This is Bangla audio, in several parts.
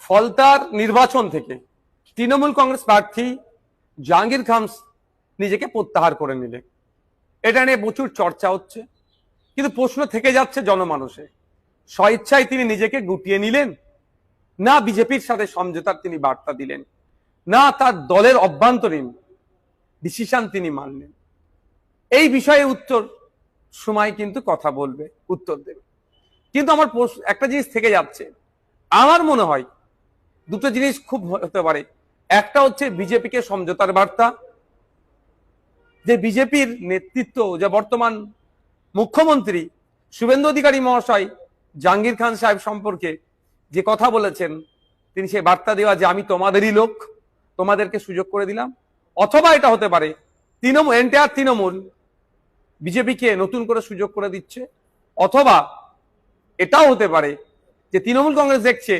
ফলতার নির্বাচন থেকে তৃণমূল কংগ্রেস প্রার্থী জাহাঙ্গীর খান নিজেকে প্রত্যাহার করে নিলেন। এটা নিয়ে প্রচুর চর্চা হচ্ছে, কিন্তু প্রশ্ন থেকে যাচ্ছে জনমানসে, স্বইচ্ছায় তিনি নিজেকে গুটিয়ে নিলেন, না বিজেপির সাথে সমঝোতার তিনি বার্তা দিলেন, না তার দলের অভ্যন্তরীণ ডিসিশন তিনি মানলেন। এই বিষয়ে উত্তর সময় কিন্তু কথা বলবে, উত্তর দেবে। কিন্তু আমার একটা জিনিস থেকে যাচ্ছে, আমার মনে হয় দুটো জিনিস খুব হতে পারে। একটা হচ্ছে বিজেপিকে সমঝোতার বার্তা, যে বিজেপির নেতৃত্ব, যে বর্তমান মুখ্যমন্ত্রী শুভেন্দু অধিকারী মহাশয় জাহাঙ্গীর খান সাহেব সম্পর্কে যে কথা বলেছেন, তিনি সেই বার্তা দেওয়া যে আমি তোমাদেরই লোক, তোমাদেরকে সুযোগ করে দিলাম। অথবা এটা হতে পারে তৃণমূল বিজেপিকে নতুন করে সুযোগ করে দিচ্ছে। অথবা এটাও হতে পারে যে তৃণমূল কংগ্রেস দেখছে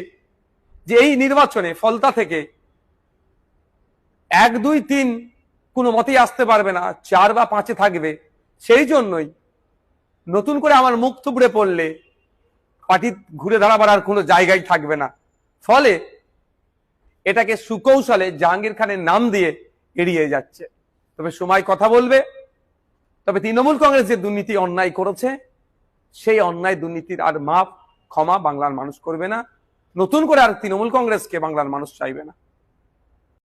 যে এই নির্বাচনে ফলতা থেকে 1, 2, 3 কোনো মতেই আসতে পারবে না, 4 বা 5-এ থাকবে। সেই জন্যই নতুন করে আমার মুখ থুবড়ে পড়লে পার্টি ঘুরে দাঁড়াবার আর কোনো জায়গায় থাকবে না। ফলে এটাকে সুকৌশলে জাহাঙ্গীর খানের নাম দিয়ে এড়িয়ে যাচ্ছে। তবে সময় কথা বলবে। তবে তৃণমূল কংগ্রেস যে দুর্নীতি অন্যায় করেছে, সেই অন্যায় দুর্নীতির আর মাপ ক্ষমা বাংলার মানুষ করবে না। নতুন করে আর তৃণমূল কংগ্রেসকে বাংলার মানুষ চাইবে না।